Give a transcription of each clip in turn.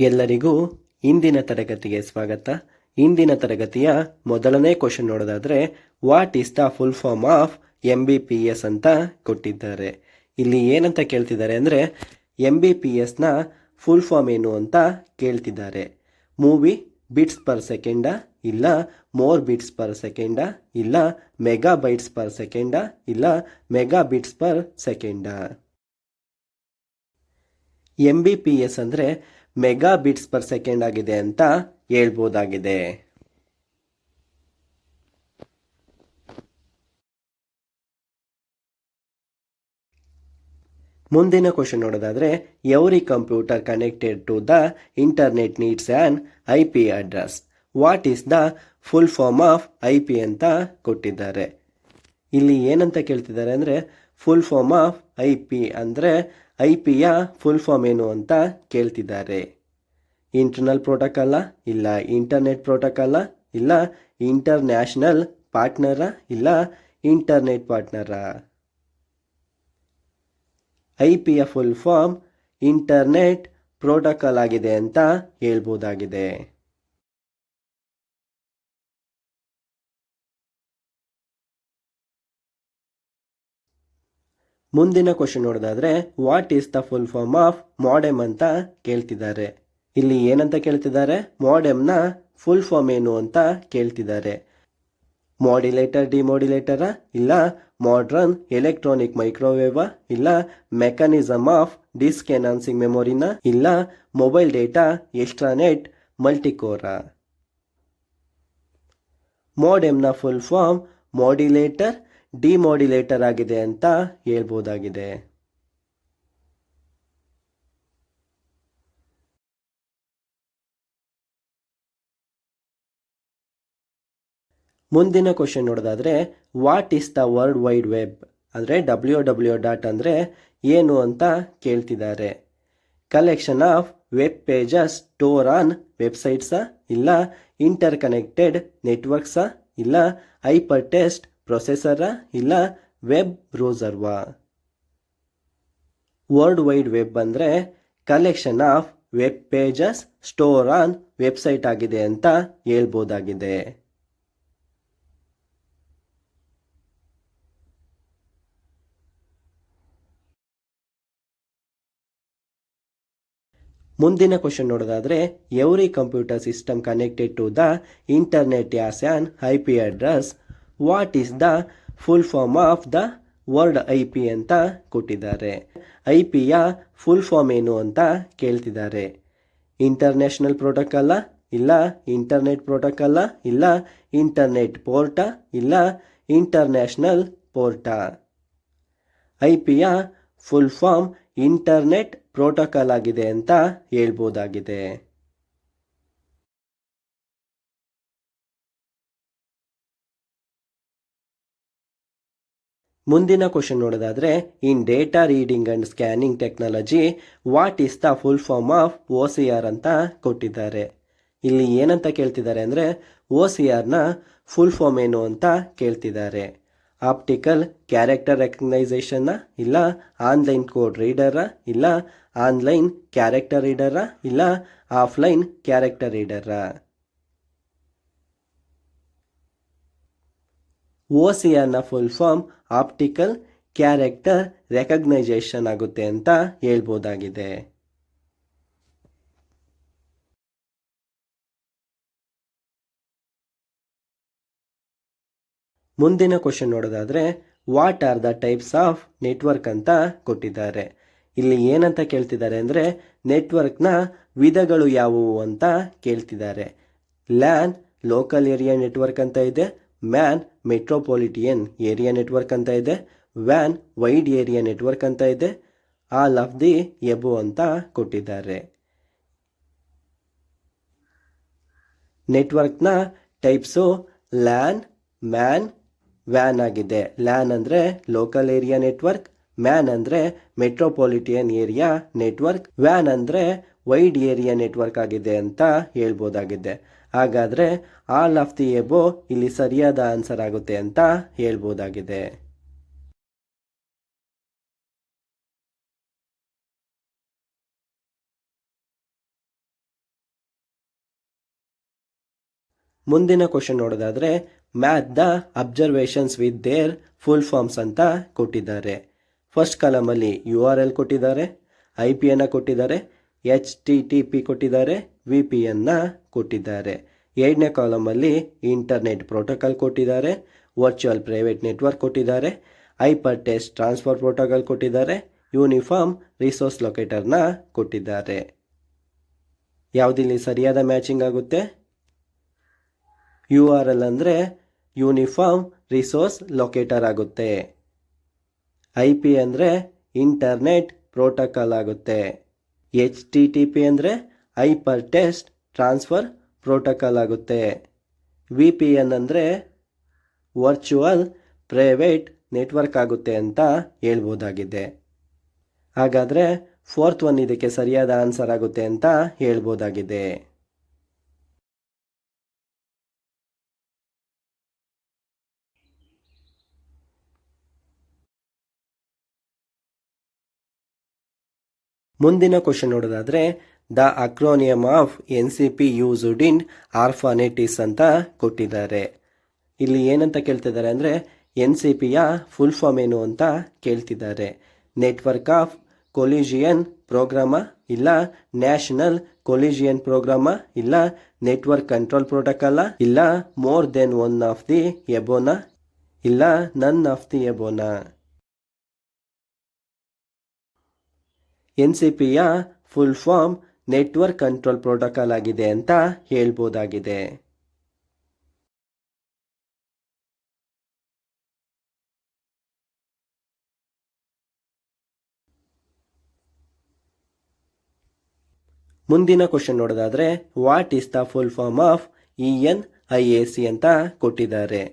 ಎಲ್ಲರಿಗೂ ಇಂದಿನ ತರಗತಿಗೆ ಸ್ವಾಗತ. ಇಂದಿನ ತರಗತಿಯ ಮೊದಲನೇ ಕ್ವಶನ್ ನೋಡೋದಾದ್ರೆ, what is the full form of MBPS ಅಂತ ಕೊಟ್ಟಿದ್ದಾರೆ. ಇಲ್ಲಿ ಏನಂತ ಕೇಳ್ತಿದ್ದಾರೆ ಅಂದರೆ, MBPSನ ಫುಲ್ ಫಾರ್ಮ್ ಏನು ಅಂತ ಕೇಳ್ತಿದ್ದಾರೆ. ಮೂವಿ ಬಿಟ್ಸ್ ಪರ್ ಸೆಕೆಂಡ, ಇಲ್ಲ ಮೋರ್ ಬಿಟ್ಸ್ ಪರ್ ಸೆಕೆಂಡ, ಇಲ್ಲ ಮೆಗಾ ಬೈಟ್ಸ್ ಪರ್ ಸೆಕೆಂಡ, ಇಲ್ಲ mega bits per second. MBPS ಅಂದರೆ ಮೆಗಾ ಬಿಟ್ಸ್ ಪರ್ ಸೆಕೆಂಡ್ ಆಗಿದೆ ಅಂತ ಹೇಳ್ಬೋದಾಗಿದೆ. ಮುಂದಿನ ಕ್ವಶನ್ ನೋಡೋದಾದ್ರೆ, every computer connected to the internet needs an IP address. What is the full form of IP ಅಂತ ಕೊಟ್ಟಿದ್ದಾರೆ. ಇಲ್ಲಿ ಏನಂತ ಕೇಳ್ತಿದ್ದಾರೆ ಅಂದರೆ, ಫುಲ್ ಫಾರ್ಮ್ ಆಫ್ IP ಅಂದರೆ IPಯ ಫುಲ್ ಫಾರ್ಮ್ ಏನು ಅಂತ ಕೇಳ್ತಿದ್ದಾರೆ. ಇಂಟರ್ನಲ್ ಪ್ರೋಟೋಕಾಲ, ಇಲ್ಲ ಇಂಟರ್ನೆಟ್ ಪ್ರೋಟೋಕಾಲ, ಇಲ್ಲ ಇಂಟರ್ನ್ಯಾಷನಲ್ ಪಾರ್ಟ್ನರ, ಇಲ್ಲ ಇಂಟರ್ನೆಟ್ ಪಾರ್ಟ್ನರ. IPಯ ಫುಲ್ ಫಾರ್ಮ್ ಇಂಟರ್ನೆಟ್ ಪ್ರೋಟೋಕಾಲ್ ಆಗಿದೆ ಅಂತ ಹೇಳ್ಬೋದಾಗಿದೆ. ಮುಂದಿನ ಕ್ವಶನ್ ನೋಡೋದಾದ್ರೆ, what is the full form of modem ಅಂತ ಕೇಳ್ತಿದ್ದಾರೆ. ಇಲ್ಲಿ ಏನಂತ ಕೇಳ್ತಿದ್ದಾರೆ, ಮಾಡೆಮ್ನ ಫುಲ್ ಫಾರ್ಮ್ ಏನು ಅಂತ ಕೇಳ್ತಿದ್ದಾರೆ. ಮಾಡ್ಯುಲೇಟರ್ ಡಿಮೋಡ್ಯುಲೇಟರ, ಇಲ್ಲ ಮಾಡ್ರನ್ ಎಲೆಕ್ಟ್ರಾನಿಕ್ ಮೈಕ್ರೋವೇವ, ಇಲ್ಲ ಮೆಕ್ಯಾನಿಸಮ್ ಆಫ್ ಡಿಸ್ಕ್ ಎನ್ಹಾನ್ಸಿಂಗ್ ಮೆಮೊರಿನ, ಇಲ್ಲ ಮೊಬೈಲ್ ಡೇಟಾ ಎಕ್ಸ್ಟ್ರಾನೆಟ್ ಮಲ್ಟಿಕೋರ. ಮಾಡೆಮ್ನ ಫುಲ್ ಫಾರ್ಮ್ ಮಾಡ್ಯುಲೇಟರ್ ಡಿಮೋಡ್ಯುಲೇಟರ್ ಆಗಿದೆ ಅಂತ ಹೇಳ್ಬೋದಾಗಿದೆ. ಮುಂದಿನ ಕ್ವಶನ್ ನೋಡೋದಾದ್ರೆ, what is the world wide web ಅಂದರೆ WWW ಅಂದರೆ ಏನು ಅಂತ ಕೇಳ್ತಿದ್ದಾರೆ. Collection of web pages store on ವೆಬ್ಸೈಟ್ಸ, ಇಲ್ಲ ಇಂಟರ್ ಕನೆಕ್ಟೆಡ್ ನೆಟ್ವರ್ಕ್ಸ, ಇಲ್ಲ ಹೈಪರ್ ಟೆಕ್ಸ್ಟ್ ಪ್ರೊಸೆಸರ, ಇಲ್ಲ ವೆಬ್ ಬ್ರೌಸರ್ವಾ. ವರ್ಲ್ಡ್ ವೈಡ್ ವೆಬ್ ಅಂದರೆ collection of web pages store on website ಆಗಿದೆ ಅಂತ ಹೇಳ್ಬೋದಾಗಿದೆ. ಮುಂದಿನ ಕ್ವಶನ್ ನೋಡೋದಾದ್ರೆ, every computer system connected to the internet has an IP address. What is the full form of the world IP ಅಂತ ಕೊಟ್ಟಿದ್ದಾರೆ. IPಯ full form ಏನು ಅಂತ ಕೇಳ್ತಿದ್ದಾರೆ. ಇಂಟರ್ನ್ಯಾಷನಲ್ ಪ್ರೋಟೋಕಾಲ, ಇಲ್ಲ ಇಂಟರ್ನೆಟ್ ಪ್ರೋಟೋಕಾಲ, ಇಲ್ಲ ಇಂಟರ್ನೆಟ್ ಪೋರ್ಟ, ಇಲ್ಲ ಇಂಟರ್ನ್ಯಾಷನಲ್ ಪೋರ್ಟ. IPಯ ಫುಲ್ ಫಾರ್ಮ್ ಇಂಟರ್ನೆಟ್ ಪ್ರೋಟೋಕಾಲ್ ಆಗಿದೆ ಅಂತ ಹೇಳ್ಬೋದಾಗಿದೆ. ಮುಂದಿನ ಕ್ವಶನ್ ನೋಡೋದಾದ್ರೆ, in data reading and scanning technology what is the full form of OCR ಅಂತ ಕೊಟ್ಟಿದ್ದಾರೆ. ಇಲ್ಲಿ ಏನಂತ ಕೇಳ್ತಿದ್ದಾರೆ ಅಂದರೆ, OCRನ ಫುಲ್ ಫಾರ್ಮ್ ಏನು ಅಂತ ಕೇಳ್ತಿದ್ದಾರೆ. ಆಪ್ಟಿಕಲ್ ಕ್ಯಾರೆಕ್ಟರ್ ರೆಕಗ್ನೈಸೇಷನ್ನ, ಇಲ್ಲ ಆನ್ಲೈನ್ ಕೋಡ್ ರೀಡರ, ಇಲ್ಲ ಆನ್ಲೈನ್ ಕ್ಯಾರೆಕ್ಟರ್ ರೀಡರ, ಇಲ್ಲ ಆಫ್ಲೈನ್ ಕ್ಯಾರೆಕ್ಟರ್ ರೀಡರ. OCRನ full form optical character recognisation ಆಗುತ್ತೆ ಅಂತ ಹೇಳ್ಬೋದಾಗಿದೆ. ಮುಂದಿನ ಕ್ವಶನ್ ನೋಡೋದಾದ್ರೆ, what are the types of network ಅಂತ ಕೊಟ್ಟಿದ್ದಾರೆ. ಇಲ್ಲಿ ಏನಂತ ಕೇಳ್ತಿದ್ದಾರೆ ಅಂದರೆ, ನೆಟ್ವರ್ಕ್ನ ವಿಧಗಳು ಯಾವುವು ಅಂತ ಕೇಳ್ತಿದ್ದಾರೆ. ಲ್ಯಾನ್ ಲೋಕಲ್ ಏರಿಯಾ ನೆಟ್ವರ್ಕ್ ಅಂತ ಇದೆ, ಮ್ಯಾನ್ ಮೆಟ್ರೋಪಾಲಿಟಿಯನ್ ಏರಿಯಾ ನೆಟ್ವರ್ಕ್ ಅಂತ ಇದೆ, ವ್ಯಾನ್ ವೈಡ್ ಏರಿಯಾ ನೆಟ್ವರ್ಕ್ ಅಂತ ಇದೆ, ಆಲ್ ಆಫ್ ದಿ ಎಬೋ ಅಂತ ಕೊಟ್ಟಿದ್ದಾರೆ. ನೆಟ್ವರ್ಕ್ನ ಟೈಪ್ಸು ಲ್ಯಾನ್, ಮ್ಯಾನ್, ವ್ಯಾನ್ ಆಗಿದೆ. ಲ್ಯಾನ್ ಅಂದರೆ ಲೋಕಲ್ ಏರಿಯಾ ನೆಟ್ವರ್ಕ್, ಮ್ಯಾನ್ ಅಂದರೆ ಮೆಟ್ರೋಪಾಲಿಟಿಯನ್ ಏರಿಯಾ ನೆಟ್ವರ್ಕ್, ವ್ಯಾನ್ ಅಂದರೆ ವೈಡ್ ಏರಿಯಾ ನೆಟ್ವರ್ಕ್ ಆಗಿದೆ ಅಂತ ಹೇಳ್ಬೋದಾಗಿದೆ. ಹಾಗಾದರೆ ಆಲ್ ಆಫ್ ದಿ ಎಬೋ ಇಲ್ಲಿ ಸರಿಯಾದ ಆನ್ಸರ್ ಆಗುತ್ತೆ ಅಂತ ಹೇಳ್ಬೋದಾಗಿದೆ. ಮುಂದಿನ ಕ್ವಶನ್ ನೋಡೋದಾದರೆ match the observations with their full forms ಅಂತ ಕೊಟ್ಟಿದ್ದಾರೆ. ಫಸ್ಟ್ ಕಾಲಮಲ್ಲಿ URL ಕೊಟ್ಟಿದ್ದಾರೆ, IP ಕೊಟ್ಟಿದ್ದಾರೆ, HTTP ಕೊಟ್ಟಿದ್ದಾರೆ, VPN ಕೊಟ್ಟಿದ್ದಾರೆ. ಎರಡನೇ ಕಾಲಮಲ್ಲಿ ಇಂಟರ್ನೆಟ್ ಪ್ರೋಟೋಕಾಲ್ ಕೊಟ್ಟಿದ್ದಾರೆ, ವರ್ಚುವಲ್ ಪ್ರೈವೇಟ್ ನೆಟ್ವರ್ಕ್ ಕೊಟ್ಟಿದ್ದಾರೆ, ಹೈಪರ್ ಟೆಕ್ಸ್ಟ್ ಟ್ರಾನ್ಸ್ಫರ್ ಪ್ರೋಟೋಕಾಲ್ ಕೊಟ್ಟಿದ್ದಾರೆ, ಯೂನಿಫಾರ್ಮ್ ರಿಸೋರ್ಸ್ ಲೊಕೇಟರ್ನ ಕೊಟ್ಟಿದ್ದಾರೆ. ಯಾವುದಿಲ್ಲಿ ಸರಿಯಾದ ಮ್ಯಾಚಿಂಗ್ ಆಗುತ್ತೆ? URL ಅಂದರೆ ಯೂನಿಫಾರ್ಮ್ ರಿಸೋರ್ಸ್ ಲೊಕೇಟರ್ ಆಗುತ್ತೆ. IP ಅಂದರೆ ಇಂಟರ್ನೆಟ್ ಪ್ರೋಟೋಕಾಲ್ ಆಗುತ್ತೆ. HTTP ಅಂದರೆ ಹೈಪರ್ ಟೆಕ್ಸ್ಟ್ ಟ್ರಾನ್ಸ್ಫರ್ ಪ್ರೋಟೋಕಾಲ್ ಆಗುತ್ತೆ. VPN ಅಂದರೆ ವರ್ಚುವಲ್ ಪ್ರೈವೇಟ್ ನೆಟ್ವರ್ಕ್ ಆಗುತ್ತೆ ಅಂತ ಹೇಳ್ಬೋದಾಗಿದೆ. ಹಾಗಾದರೆ ಫೋರ್ತ್ ಒನ್ ಇದಕ್ಕೆ ಸರಿಯಾದ ಆನ್ಸರ್ ಆಗುತ್ತೆ ಅಂತ ಹೇಳ್ಬೋದಾಗಿದೆ. ಮುಂದಿನ ಕ್ವಶನ್ ನೋಡೋದಾದರೆ the acronym of NCP used in ARPANET is ಅಂತ ಕೊಟ್ಟಿದ್ದಾರೆ. ಇಲ್ಲಿ ಏನಂತ ಕೇಳ್ತಿದ್ದಾರೆ ಅಂದರೆ NCPಯ ಫುಲ್ ಫಾರ್ಮ್ ಏನು ಅಂತ ಕೇಳ್ತಿದ್ದಾರೆ. ನೆಟ್ವರ್ಕ್ ಆಫ್ ಕೊಲಿಜಿಯನ್ ಪ್ರೋಗ್ರಾಮ, ಇಲ್ಲ ನ್ಯಾಷನಲ್ ಕೊಲಿಜಿಯನ್ ಪ್ರೋಗ್ರಾಮ, ಇಲ್ಲ ನೆಟ್ವರ್ಕ್ ಕಂಟ್ರೋಲ್ ಪ್ರೋಟೋಕಾಲ, ಇಲ್ಲ more than one of the ಎಬೋನಾ, ಇಲ್ಲ ನನ್ ಆಫ್ ದಿ ಎಬೋನಾ. NCPಯ full form network control protocol ಆಗಿದೆ ಅಂತ ಹೇಳ್ಬೋದಾಗಿದೆ. ಮುಂದಿನ ಕ್ವಶನ್ ನೋಡೋದಾದರೆ what is the full form of ENIAC ಅಂತ ಕೊಟ್ಟಿದ್ದಾರೆ.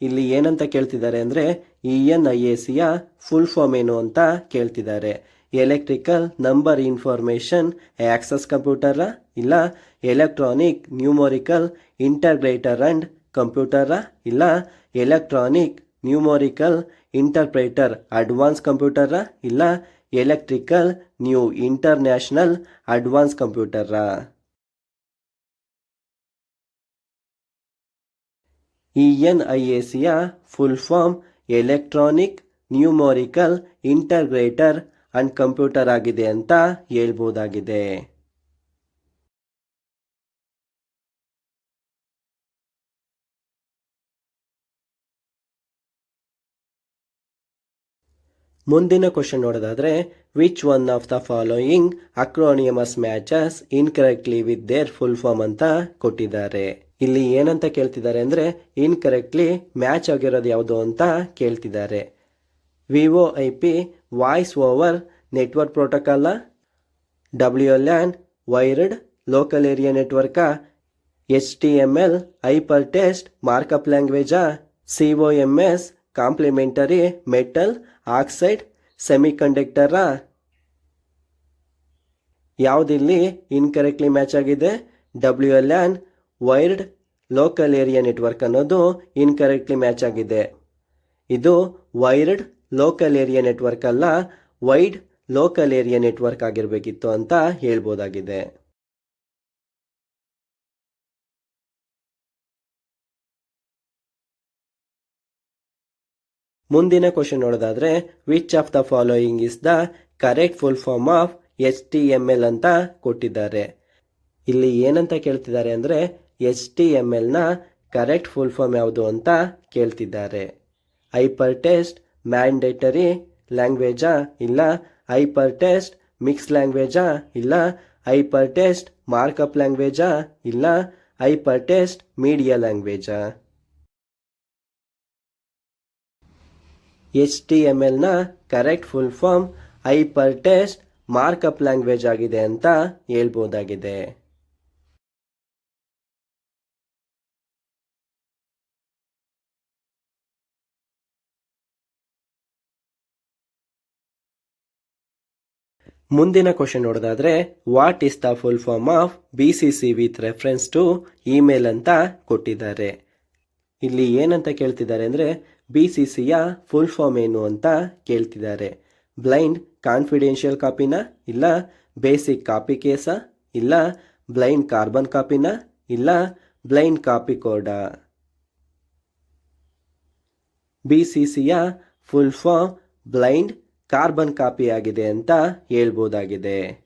ಇಲ್ಲಿ ಏನಂತ ಕೇಳ್ತಿದ್ದಾರೆ ಅಂದರೆ ENIACಯ ಫುಲ್ ಫಾರ್ಮ್ ಏನು ಅಂತ ಕೇಳ್ತಿದ್ದಾರೆ. ಎಲೆಕ್ಟ್ರಿಕಲ್ ನಂಬರ್ ಇನ್ಫಾರ್ಮೇಷನ್ ಆಕ್ಸೆಸ್ ಕಂಪ್ಯೂಟರ, ಇಲ್ಲ ಎಲೆಕ್ಟ್ರಾನಿಕ್ ನ್ಯೂಮರಿಕಲ್ ಇಂಟರ್ಗ್ರೇಟರ್ ಅಂಡ್ ಕಂಪ್ಯೂಟರ, ಇಲ್ಲ ಎಲೆಕ್ಟ್ರಾನಿಕ್ ನ್ಯೂಮರಿಕಲ್ ಇಂಟರ್ಪ್ರೇಟರ್ ಅಡ್ವಾನ್ಸ್ ಕಂಪ್ಯೂಟರ, ಇಲ್ಲ ಎಲೆಕ್ಟ್ರಿಕಲ್ ನ್ಯೂ ಇಂಟರ್ನ್ಯಾಷನಲ್ ಅಡ್ವಾನ್ಸ್ ಕಂಪ್ಯೂಟರ. ENIACಯ full form electronic numerical integrator and computer ಆಗಿದೆ ಅಂತ ಹೇಳ್ಬೋದಾಗಿದೆ. ಮುಂದಿನ ಕ್ವಶನ್ ನೋಡೋದಾದರೆ which one of the following acronyms matches incorrectly with their full form ಅಂತ ಕೊಟ್ಟಿದ್ದಾರೆ. ಇಲ್ಲಿ ಏನಂತ ಕೇಳ್ತಿದ್ದಾರೆ ಅಂದರೆ ಇನ್ಕರೆಕ್ಟ್ಲಿ ಮ್ಯಾಚ್ ಆಗಿರೋದು ಯಾವುದು ಅಂತ ಕೇಳ್ತಿದ್ದಾರೆ. VoIP voice over network protocol, WLAN wired local area network, HTML hyper text markup language, COMS complementary metal oxide semiconductor. ಯಾವುದಿಲ್ಲಿ ಇನ್ಕರೆಕ್ಟ್ಲಿ ಮ್ಯಾಚ್ ಆಗಿದೆ? WLAN wired local area network ಅನ್ನೋದು ಇನ್ಕರೆಕ್ಟ್ಲಿ ಮ್ಯಾಚ್ ಆಗಿದೆ. ಇದು wired local area network ಅಲ್ಲ, wide local area network ಆಗಿರಬೇಕಿತ್ತು ಅಂತ ಹೇಳ್ಬೋದಾಗಿದೆ. ಮುಂದಿನ ಕ್ವಶನ್ ನೋಡೋದಾದರೆ which of the following is the correct full form of HTML ಅಂತ ಕೊಟ್ಟಿದ್ದಾರೆ. ಇಲ್ಲಿ ಏನಂತ ಕೇಳ್ತಿದ್ದಾರೆ ಅಂದರೆ HTMLನ ಕರೆಕ್ಟ್ ಫುಲ್ ಫಾರ್ಮ್ ಯಾವುದು ಅಂತ ಕೇಳ್ತಿದ್ದಾರೆ. ಹೈಪರ್ ಟೆಕ್ಸ್ಟ್ ಮ್ಯಾಂಡೇಟರಿ ಲ್ಯಾಂಗ್ವೇಜ, ಇಲ್ಲ ಹೈಪರ್ ಟೆಕ್ಸ್ಟ್ ಮಿಕ್ಸ್ ಲ್ಯಾಂಗ್ವೇಜ, ಇಲ್ಲ ಹೈಪರ್ ಟೆಕ್ಸ್ಟ್ ಮಾರ್ಕಪ್ ಲ್ಯಾಂಗ್ವೇಜ, ಇಲ್ಲ ಹೈಪರ್ ಟೆಕ್ಸ್ಟ್ ಮೀಡಿಯಾ ಲ್ಯಾಂಗ್ವೇಜ. HTMLನ correct full form hyper text markup language ಆಗಿದೆ ಅಂತ ಹೇಳ್ಬೋದಾಗಿದೆ. ಮುಂದಿನ ಕ್ವಶನ್ ನೋಡೋದಾದರೆ what is the full form of BCC with reference to email ಅಂತ ಕೊಟ್ಟಿದ್ದಾರೆ. ಇಲ್ಲಿ ಏನಂತ ಕೇಳ್ತಿದ್ದಾರೆ ಅಂದರೆ BCCಯ ಫುಲ್ ಫಾರ್ಮ್ ಏನು ಅಂತ ಕೇಳ್ತಿದ್ದಾರೆ. ಬ್ಲೈಂಡ್ ಕಾನ್ಫಿಡೆನ್ಷಿಯಲ್ ಕಾಪಿನ, ಇಲ್ಲ ಬೇಸಿಕ್ ಕಾಪಿ ಕೇಸ, ಇಲ್ಲ ಬ್ಲೈಂಡ್ ಕಾರ್ಬನ್ ಕಾಪಿನ, ಇಲ್ಲ ಬ್ಲೈಂಡ್ ಕಾಪಿ ಕೋಡ. BCCಯ full form blind carbon copy ಆಗಿದೆ ಅಂತ ಹೇಳ್ಬೋದಾಗಿದೆ.